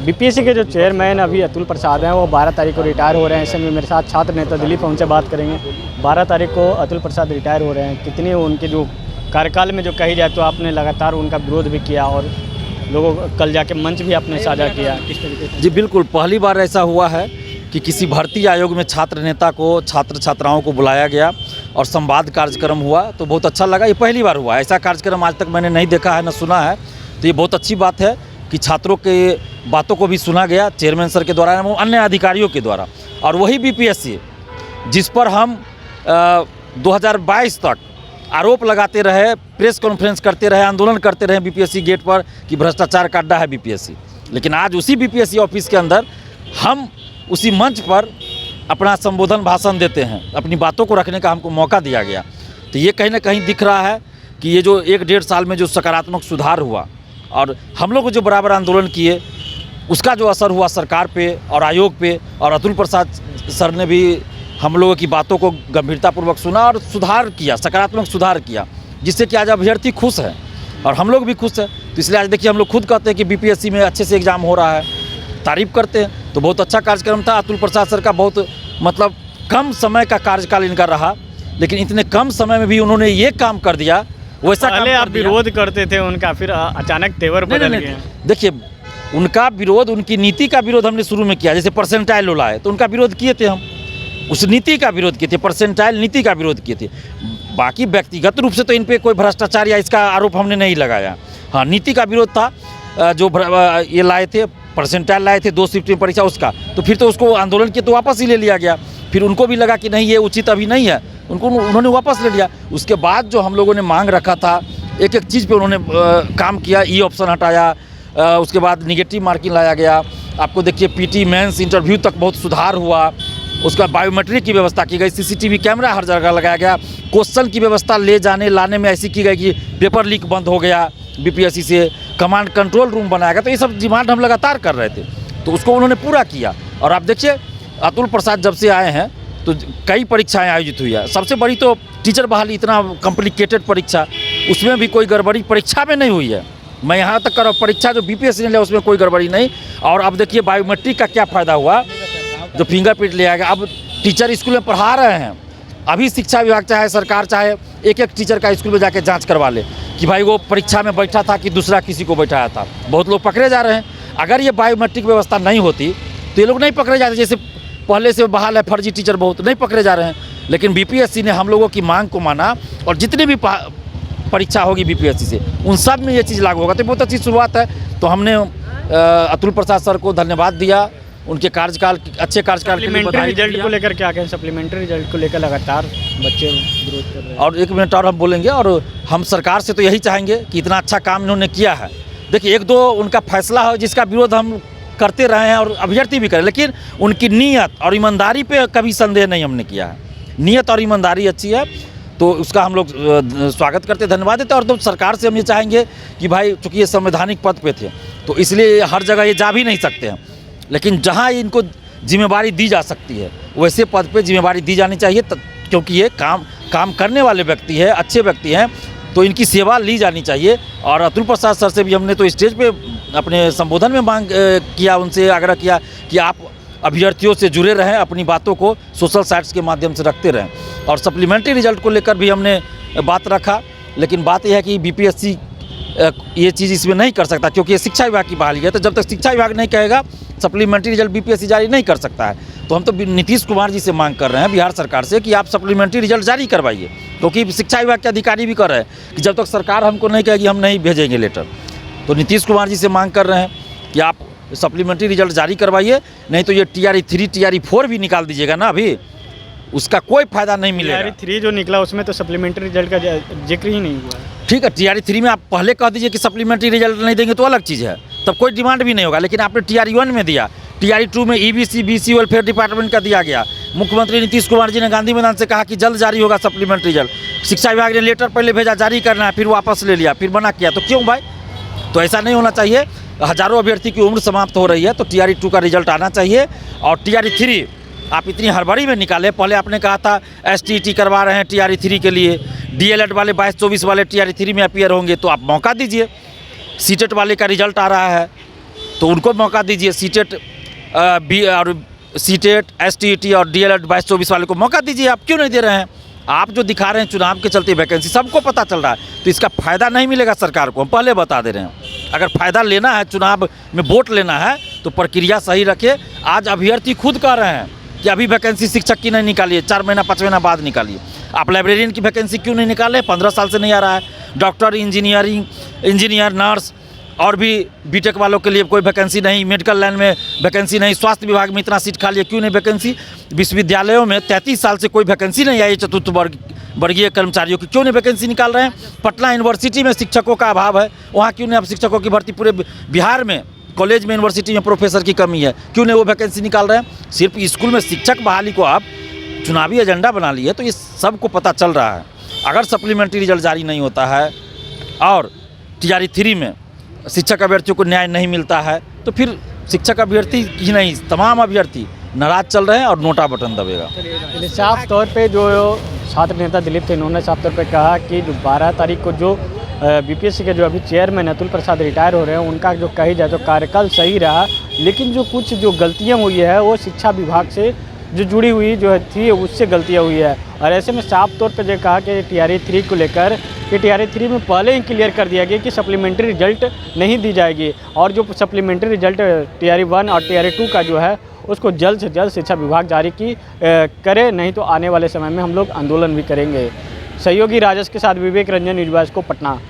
BPSC के जो chairman अभी अतुल प्रसाद हैं वो 12 तारीख को रिटायर हो रहे हैं। ऐसे में मेरे साथ छात्र नेता दिलीप उनसे बात करेंगे। 12 तारीख को अतुल प्रसाद रिटायर हो रहे हैं, कितनी उनके जो कार्यकाल में जो कही जाए तो आपने लगातार उनका विरोध भी किया और लोगों को कल जाके मंच भी आपने साझा किया, किस तरीके से? जी बिल्कुल, पहली बार ऐसा हुआ है कि किसी भर्ती आयोग में छात्र नेता को, छात्र छात्राओं को बुलाया गया और संवाद कार्यक्रम हुआ, तो बहुत अच्छा लगा। ये पहली बार हुआ, ऐसा कार्यक्रम आज तक मैंने नहीं देखा है, न सुना है। तो ये बहुत अच्छी बात है कि छात्रों के बातों को भी सुना गया चेयरमैन सर के द्वारा एवं अन्य अधिकारियों के द्वारा। और वही बीपीएससी जिस पर हम 2022 तक आरोप लगाते रहे, प्रेस कॉन्फ्रेंस करते रहे, आंदोलन करते रहे बीपीएससी गेट पर कि भ्रष्टाचार का अड्डा है बीपीएससी, लेकिन आज उसी बीपीएससी ऑफिस के अंदर हम उसी मंच पर अपना संबोधन भाषण देते हैं, अपनी बातों को रखने का हमको मौका दिया गया। तो ये कहीं ना कहीं दिख रहा है कि ये जो 1-1.5 साल में जो सकारात्मक सुधार हुआ और हम लोग जो बराबर आंदोलन किए उसका जो असर हुआ सरकार पे और आयोग पे, और अतुल प्रसाद सर ने भी हम लोगों की बातों को गंभीरतापूर्वक सुना और सुधार किया, सकारात्मक सुधार किया, जिससे कि आज अभ्यर्थी खुश है और हम लोग भी खुश हैं। तो इसलिए आज देखिए हम लोग खुद कहते हैं कि बीपीएससी में अच्छे से एग्ज़ाम हो रहा है, तारीफ़ करते हैं। तो बहुत अच्छा कार्यक्रम था। अतुल प्रसाद सर का बहुत मतलब कम समय का कार्यकाल इनका रहा, लेकिन इतने कम समय में भी उन्होंने ये काम कर दिया। वैसा पहले आप विरोध करते थे उनका, फिर अचानक तेवर बदल गए। देखिए उनका विरोध, उनकी नीति का विरोध हमने शुरू में किया। जैसे परसेंटाइल लोला है तो उनका विरोध किए थे, हम उस नीति का विरोध किए थे, परसेंटाइल नीति का विरोध किए थे। बाकी व्यक्तिगत रूप से तो इन पे कोई भ्रष्टाचार या इसका आरोप हमने नहीं लगाया। हाँ, नीति का विरोध था, जो ये लाए थे, परसेंटाइल लाए थे 2 शिफ्ट में परीक्षा, उसका तो फिर तो उसको आंदोलन किए तो वापस ही ले लिया गया। फिर उनको भी लगा कि नहीं ये उचित अभी नहीं है, उन्होंने वापस ले लिया। उसके बाद जो हम लोगों ने मांग रखा था, एक एक चीज़ पे उन्होंने काम किया। ई ऑप्शन हटाया, उसके बाद निगेटिव मार्किंग लाया गया। आपको देखिए पीटी मेंस इंटरव्यू तक बहुत सुधार हुआ। उसका बायोमेट्रिक की व्यवस्था की गई, सीसीटीवी कैमरा हर जगह लगाया गया। क्वेश्चन की व्यवस्था ले जाने लाने में ऐसी की गई कि पेपर लीक बंद हो गया बीपीएससी से, कमांड कंट्रोल रूम बनाया गया। तो ये सब डिमांड हम लगातार कर रहे थे, तो उसको उन्होंने पूरा किया। और आप देखिए अतुल प्रसाद जब से आए हैं तो कई परीक्षाएं आयोजित हुई है। सबसे बड़ी तो टीचर बहाली, इतना कॉम्प्लिकेटेड परीक्षा, उसमें भी कोई गड़बड़ी परीक्षा में नहीं हुई है। मैं यहाँ तक कर रहा हूँ, परीक्षा जो बीपीएससी ने लिया उसमें कोई गड़बड़ी नहीं। और अब देखिए बायोमेट्रिक का क्या फ़ायदा हुआ, जो फिंगरप्रिंट लिया गया। अब टीचर स्कूल में पढ़ा रहे हैं, अभी शिक्षा विभाग चाहे सरकार चाहे एक एक टीचर का स्कूल में जाके जांच करवा ले कि भाई वो परीक्षा में बैठा था कि दूसरा किसी को बैठाया था। बहुत लोग पकड़े जा रहे हैं। अगर ये बायोमेट्रिक व्यवस्था नहीं होती तो ये लोग नहीं पकड़े जाते। जैसे पहले से बहाल है फर्जी टीचर, बहुत नहीं पकड़े जा रहे हैं। लेकिन बीपीएससी ने हम लोगों की मांग को माना और जितनी भी परीक्षा होगी बीपीएससी से उन सब में ये चीज़ लागू होगा। तो बहुत अच्छी शुरुआत है। तो हमने अतुल प्रसाद सर को धन्यवाद दिया, उनके कार्यकाल, अच्छे कार्यकाल के लिए बधाई। रिजल्ट को लेकर क्या कहें? सप्लीमेंट्री रिजल्ट को लेकर लगातार बच्चे विरोध कर रहे हैं। और 1 मिनट और हम बोलेंगे। और हम सरकार से तो यही चाहेंगे कि इतना अच्छा काम इन्होंने किया है। देखिए 1-2 उनका फैसला हो जिसका विरोध हम करते रहे हैं और अभ्यर्थी भी करें, लेकिन उनकी नीयत और ईमानदारी पे कभी संदेह नहीं हमने किया है। नीयत और ईमानदारी अच्छी है, तो उसका हम लोग स्वागत करते, धन्यवाद देते। और तो सरकार से हम ये चाहेंगे कि भाई चूँकि ये संवैधानिक पद पे थे तो इसलिए हर जगह ये जा भी नहीं सकते हैं, लेकिन जहाँ इनको जिम्मेवारी दी जा सकती है वैसे पद पे जिम्मेवारी दी जानी चाहिए, क्योंकि ये काम करने वाले व्यक्ति हैं, अच्छे व्यक्ति हैं, तो इनकी सेवा ली जानी चाहिए। और अतुल प्रसाद सर से भी हमने तो स्टेज पे अपने संबोधन में मांग किया, उनसे आग्रह किया कि आप अभ्यर्थियों से जुड़े रहें, अपनी बातों को सोशल साइट्स के माध्यम से रखते रहें। और सप्लीमेंट्री रिजल्ट को लेकर भी हमने बात रखा, लेकिन बात यह है कि बीपीएससी ये चीज़ इसमें नहीं कर सकता, क्योंकि ये शिक्षा विभाग की बहाली है। तो जब तक शिक्षा विभाग नहीं कहेगा सप्लीमेंट्री रिजल्ट बीपीएससी जारी नहीं कर सकता है। तो हम तो नीतीश कुमार जी से मांग कर रहे हैं, बिहार सरकार से, कि आप सप्लीमेंट्री रिजल्ट जारी करवाइए, क्योंकि शिक्षा विभाग के अधिकारी भी कर रहे हैं कि जब तक सरकार हमको नहीं कहेगी हम नहीं भेजेंगे लेटर। तो नीतीश कुमार जी से मांग कर रहे हैं कि आप सप्लीमेंट्री रिजल्ट जारी करवाइए, नहीं तो ये TRE 3 TRE 4 भी निकाल दीजिएगा ना, अभी उसका कोई फायदा नहीं मिलेगा। TRE 3 जो निकला उसमें तो सप्लीमेंट्री रिजल्ट का जिक्र ही नहीं हुआ है। ठीक है, TRE 3 में आप पहले कह दीजिए कि सप्लीमेंट्री रिजल्ट नहीं देंगे तो अलग चीज़ है, तब कोई डिमांड भी नहीं होगा। लेकिन आपने TRE 1 में दिया, TRE 2 में EBC BC वेलफेयर डिपार्टमेंट का दिया गया। मुख्यमंत्री नीतीश कुमार जी ने गांधी मैदान से कहा कि जल्द जारी होगा सप्लीमेंट्री रिजल्ट। शिक्षा विभाग ने लेटर पहले भेजा जारी करना है, फिर वापस ले लिया, फिर मना किया। तो क्यों भाई? तो ऐसा नहीं होना चाहिए। हज़ारों अभ्यर्थी की उम्र समाप्त हो रही है, तो TRE 2 का रिजल्ट आना चाहिए। और TRE 3 आप इतनी हड़बड़ी में निकाले, पहले आपने कहा था STET करवा रहे हैं TRE 3 के लिए, DLED वाले 22-24 वाले TRE 3 में अपीयर होंगे, तो आप मौका दीजिए। CTET वाले का रिजल्ट आ रहा है, तो उनको मौका दीजिए। सीटेट बी और सीटेट STET और DLED 22-24 वाले को मौका दीजिए। आप क्यों नहीं दे रहे हैं? आप जो दिखा रहे हैं चुनाव के चलते वैकेंसी, सबको पता चल रहा है, तो इसका फ़ायदा नहीं मिलेगा सरकार को, हम पहले बता दे रहे हैं। अगर फ़ायदा लेना है, चुनाव में वोट लेना है, तो प्रक्रिया सही रखिए। आज अभ्यर्थी खुद कह रहे हैं कि अभी वैकेंसी शिक्षक की नहीं निकालिए, 4 महीना 5 महीना बाद निकालिए। आप लाइब्रेरियन की वैकेंसी क्यों नहीं निकाले? 15 साल से नहीं आ रहा है। डॉक्टर, इंजीनियर, नर्स और भी बीटेक वालों के लिए कोई वैकेंसी नहीं, मेडिकल लाइन में वैकेंसी नहीं, स्वास्थ्य विभाग में इतना सीट खाली है, क्यों नहीं वैकेंसी? विश्वविद्यालयों में 33 साल से कोई वैकेंसी नहीं आई चतुर्थ वर्गीय कर्मचारियों की, क्यों नहीं वैकेंसी निकाल रहे हैं? पटना यूनिवर्सिटी में शिक्षकों का अभाव है, वहाँ क्यों नहीं आप शिक्षकों की भर्ती? पूरे बिहार में कॉलेज में, यूनिवर्सिटी में प्रोफेसर की कमी है, क्यों नहीं वो वैकेंसी निकाल रहे हैं? सिर्फ स्कूल में शिक्षक बहाली को आप चुनावी एजेंडा बना लिए, तो ये सबको पता चल रहा है। अगर सप्लीमेंट्री रिजल्ट जारी नहीं होता है और TRE 3 में शिक्षक अभ्यर्थियों को न्याय नहीं मिलता है, तो फिर शिक्षक अभ्यर्थी ही नहीं, तमाम अभ्यर्थी नाराज चल रहे हैं और नोटा बटन दबेगा। साफ तौर पे जो छात्र नेता दिलीप थे, इन्होंने साफ तौर पे कहा कि जो 12 तारीख को जो BPSC के जो अभी चेयरमैन अतुल प्रसाद रिटायर हो रहे हैं, उनका जो कही जाए तो कार्यकाल सही रहा, लेकिन जो कुछ जो गलतियाँ हुई है वो शिक्षा विभाग से जो जुड़ी हुई जो थी उससे गलतियाँ हुई है। और ऐसे में साफ तौर पर जो कहा कि TRE 3 को लेकर कि TRE 3 में पहले ही क्लियर कर दिया गया कि सप्लीमेंट्री रिजल्ट नहीं दी जाएगी, और जो सप्लीमेंट्री रिजल्ट TRE 1 और TRE 2 का जो है उसको जल्द से जल्द शिक्षा विभाग जारी करे, नहीं तो आने वाले समय में हम लोग आंदोलन भी करेंगे। सहयोगी राजेश के साथ विवेक रंजन, न्यूज़ 22 को पटना।